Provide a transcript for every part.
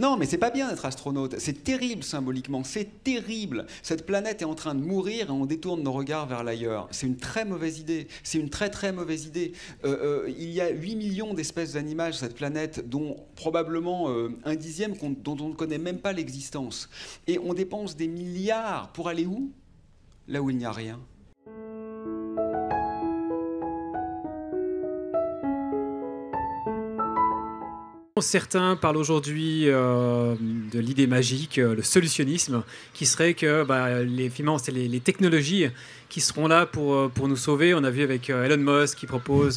Non, mais c'est pas bien d'être astronaute. C'est terrible symboliquement. C'est terrible. Cette planète est en train de mourir et on détourne nos regards vers l'ailleurs. C'est une très mauvaise idée. C'est une très très mauvaise idée. Il y a 8 millions d'espèces animales sur cette planète, dont probablement un dixième dont on ne connaît même pas l'existence. Et on dépense des milliards pour aller où? Là où il n'y a rien. Certains parlent aujourd'hui de l'idée magique, le solutionnisme, qui serait que finalement, c'est les technologies qui seront là pour nous sauver. On a vu avec Elon Musk qui propose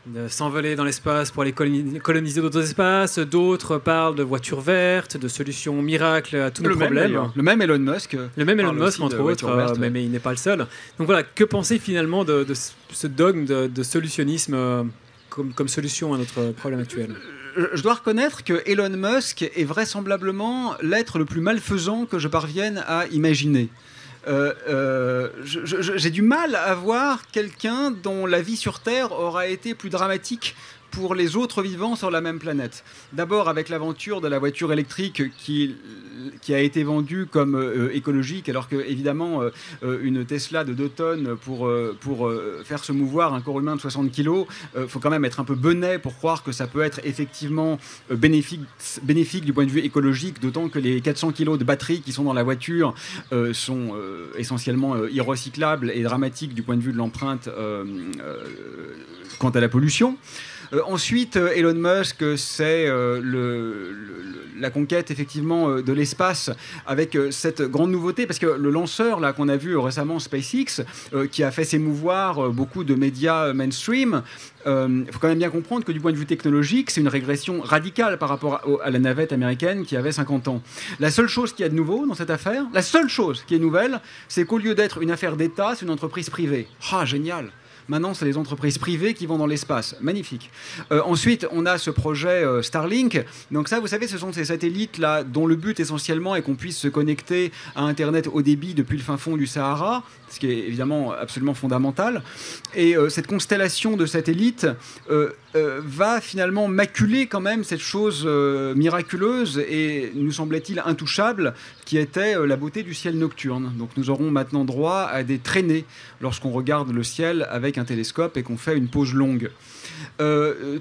de s'envoler dans l'espace pour aller coloniser d'autres espaces. D'autres parlent de voitures vertes, de solutions miracles à tous nos problèmes. Le même Elon Musk. Le même Elon Musk, entre autres, mais il n'est pas le seul. Donc voilà, que penser finalement de ce dogme de solutionnisme comme solution à notre problème actuel? Je dois reconnaître que Elon Musk est vraisemblablement l'être le plus malfaisant que je parvienne à imaginer. J'ai du mal à voir quelqu'un dont la vie sur Terre aura été plus dramatique pour les autres vivants sur la même planète. D'abord avec l'aventure de la voiture électrique qui a été vendue comme écologique, alors que évidemment une Tesla de 2 tonnes pour faire se mouvoir un corps humain de 60 kilos, faut quand même être un peu benet pour croire que ça peut être effectivement bénéfique du point de vue écologique, d'autant que les 400 kilos de batterie qui sont dans la voiture sont essentiellement irrecyclables et dramatiques du point de vue de l'empreinte quant à la pollution. Ensuite, Elon Musk, c'est la conquête effectivement de l'espace avec cette grande nouveauté, parce que le lanceur là qu'on a vu récemment, SpaceX, qui a fait s'émouvoir beaucoup de médias mainstream, il faut quand même bien comprendre que du point de vue technologique, c'est une régression radicale par rapport à la navette américaine qui avait 50 ans. La seule chose qu'il y a de nouveau dans cette affaire, la seule chose qui est nouvelle, c'est qu'au lieu d'être une affaire d'État, c'est une entreprise privée. Ah, génial! Maintenant, c'est les entreprises privées qui vont dans l'espace. Magnifique. Ensuite, on a ce projet Starlink. Donc ça, vous savez, ce sont ces satellites-là dont le but essentiellement est qu'on puisse se connecter à Internet haut débit depuis le fin fond du Sahara, ce qui est évidemment absolument fondamental. Et cette constellation de satellites va finalement maculer quand même cette chose miraculeuse et, nous semblait-il, intouchable, qui était la beauté du ciel nocturne. Donc nous aurons maintenant droit à des traînées lorsqu'on regarde le ciel avec un télescope et qu'on fait une pause longue.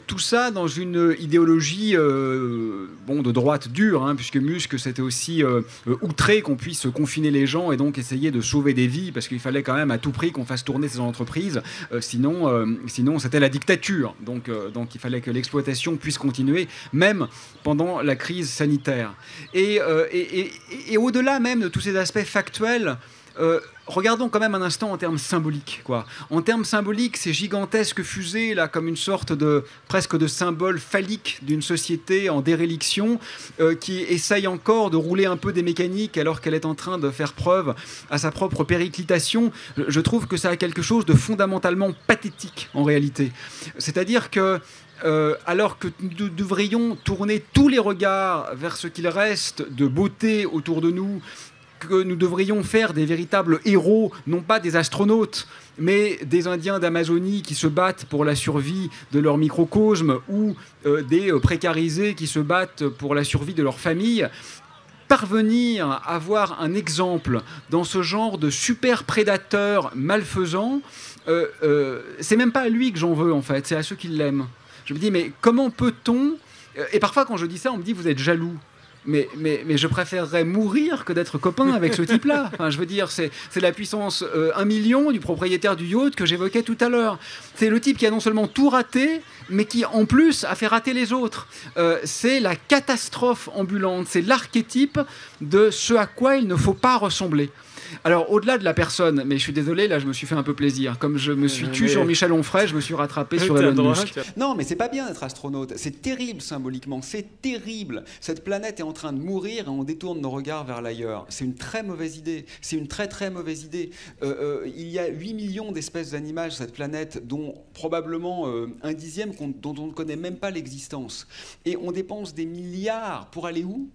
Tout ça dans une idéologie de droite dure, hein, puisque Musk s'était aussi outré qu'on puisse confiner les gens et donc essayer de sauver des vies, parce qu'il fallait quand même à tout prix qu'on fasse tourner ces entreprises, sinon c'était la dictature. Donc il fallait que l'exploitation puisse continuer, même pendant la crise sanitaire. Et au-delà même de tous ces aspects factuels, regardons quand même un instant en termes symboliques, quoi. En termes symboliques, ces gigantesques fusées, là, comme une sorte presque de symbole phallique d'une société en déréliction, qui essaye encore de rouler un peu des mécaniques alors qu'elle est en train de faire preuve à sa propre périclitation. Je trouve que ça a quelque chose de fondamentalement pathétique, en réalité. C'est-à-dire que alors que nous devrions tourner tous les regards vers ce qu'il reste de beauté autour de nous, que nous devrions faire des véritables héros, non pas des astronautes, mais des Indiens d'Amazonie qui se battent pour la survie de leur microcosme, ou des précarisés qui se battent pour la survie de leur famille. Parvenir à avoir un exemple dans ce genre de super prédateur malfaisant, c'est même pas à lui que j'en veux, en fait, c'est à ceux qui l'aiment. Je me dis, mais comment peut-on... Et parfois, quand je dis ça, on me dit, vous êtes jaloux. Mais je préférerais mourir que d'être copain avec ce type-là. Enfin, je veux dire, c'est la puissance 1 million du propriétaire du yacht que j'évoquais tout à l'heure. C'est le type qui a non seulement tout raté, mais qui, en plus, a fait rater les autres. C'est la catastrophe ambulante. C'est l'archétype de ce à quoi il ne faut pas ressembler. Alors, au-delà de la personne, mais je suis désolé, là, je me suis fait un peu plaisir. Comme je me suis tué sur Michel Onfray, je me suis rattrapé sur Elon Musk. Non, mais c'est pas bien d'être astronaute. C'est terrible symboliquement. C'est terrible. Cette planète est en train de mourir et on détourne nos regards vers l'ailleurs. C'est une très mauvaise idée. C'est une très très mauvaise idée. Il y a 8 millions d'espèces animales sur cette planète, dont probablement un dixième dont on ne connaît même pas l'existence. Et on dépense des milliards pour aller où?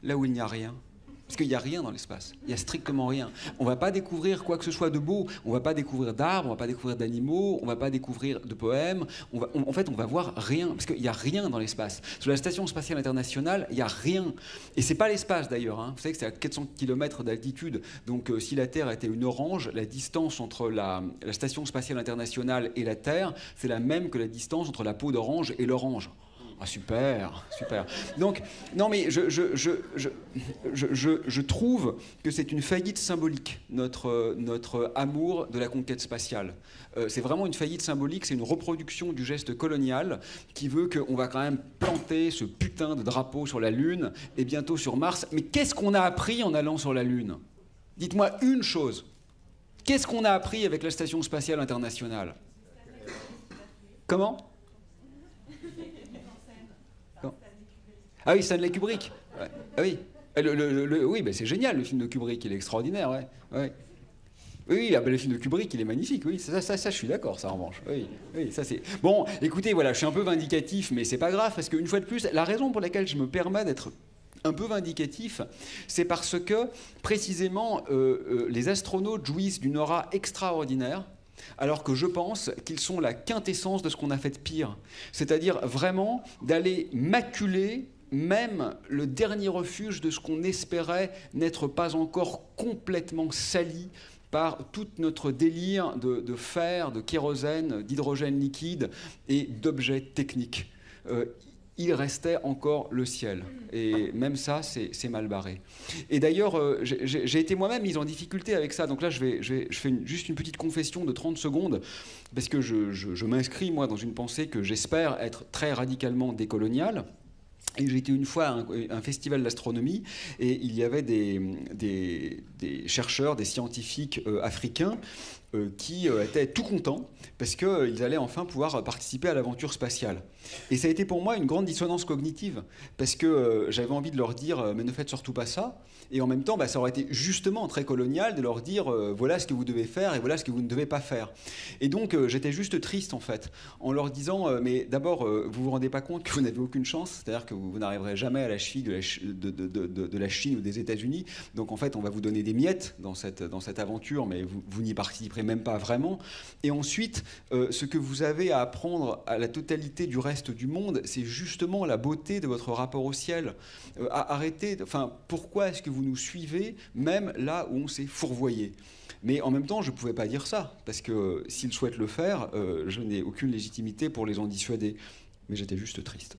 Là où il n'y a rien. Parce qu'il n'y a rien dans l'espace, il n'y a strictement rien. On ne va pas découvrir quoi que ce soit de beau, on ne va pas découvrir d'arbres, on ne va pas découvrir d'animaux, on ne va pas découvrir de poèmes, en fait on va voir rien, parce qu'il n'y a rien dans l'espace. Sur la Station Spatiale Internationale, il n'y a rien. Et ce n'est pas l'espace d'ailleurs, hein. Vous savez que c'est à 400 km d'altitude, donc si la Terre était une orange, la distance entre la Station Spatiale Internationale et la Terre, c'est la même que la distance entre la peau d'orange et l'orange. Ah, super, super. Donc, non mais je trouve que c'est une faillite symbolique, notre amour de la conquête spatiale. C'est vraiment une faillite symbolique, c'est une reproduction du geste colonial qui veut qu'on va quand même planter ce putain de drapeau sur la Lune et bientôt sur Mars. Mais qu'est-ce qu'on a appris en allant sur la Lune? Dites-moi une chose. Qu'est-ce qu'on a appris avec la Station Spatiale Internationale? Comment? Ah oui, Stanley Kubrick. Ouais. Ah oui, oui, ben c'est génial le film de Kubrick, il est extraordinaire. Ouais. Ouais. Oui, ah ben le film de Kubrick, il est magnifique. Oui, ça je suis d'accord, ça en revanche. Oui, oui, ça c'est. Bon, écoutez, voilà, je suis un peu vindicatif, mais c'est pas grave parce qu'une fois de plus, la raison pour laquelle je me permets d'être un peu vindicatif, c'est parce que précisément les astronautes jouissent d'une aura extraordinaire. Alors que je pense qu'ils sont la quintessence de ce qu'on a fait de pire. C'est-à-dire vraiment d'aller maculer même le dernier refuge de ce qu'on espérait n'être pas encore complètement sali par tout notre délire de fer, de kérosène, d'hydrogène liquide et d'objets techniques. Il restait encore le ciel. Et même ça, c'est mal barré. Et d'ailleurs, j'ai été moi-même mis en difficulté avec ça. Donc là, je fais juste une petite confession de 30 secondes, parce que je m'inscris, moi, dans une pensée que j'espère être très radicalement décoloniale. Et j'ai été une fois à un festival d'astronomie, et il y avait des chercheurs, des scientifiques africains qui étaient tout contents parce qu'ils allaient enfin pouvoir participer à l'aventure spatiale. Et ça a été pour moi une grande dissonance cognitive, parce que j'avais envie de leur dire mais ne faites surtout pas ça, et en même temps ça aurait été justement très colonial de leur dire voilà ce que vous devez faire et voilà ce que vous ne devez pas faire. Et donc j'étais juste triste en fait, en leur disant mais d'abord vous vous rendez pas compte que vous n'avez aucune chance, c'est-à-dire que vous n'arriverez jamais à la cheville de la Chine ou des États-Unis, donc en fait on va vous donner des miettes dans cette aventure, mais vous n'y participerez même pas vraiment. Et ensuite, ce que vous avez à apprendre à la totalité du reste du monde, c'est justement la beauté de votre rapport au ciel. Arrêtez, pourquoi est-ce que vous nous suivez, même là où on s'est fourvoyé? Mais en même temps, je ne pouvais pas dire ça, parce que s'ils souhaitent le faire, je n'ai aucune légitimité pour les en dissuader. Mais j'étais juste triste.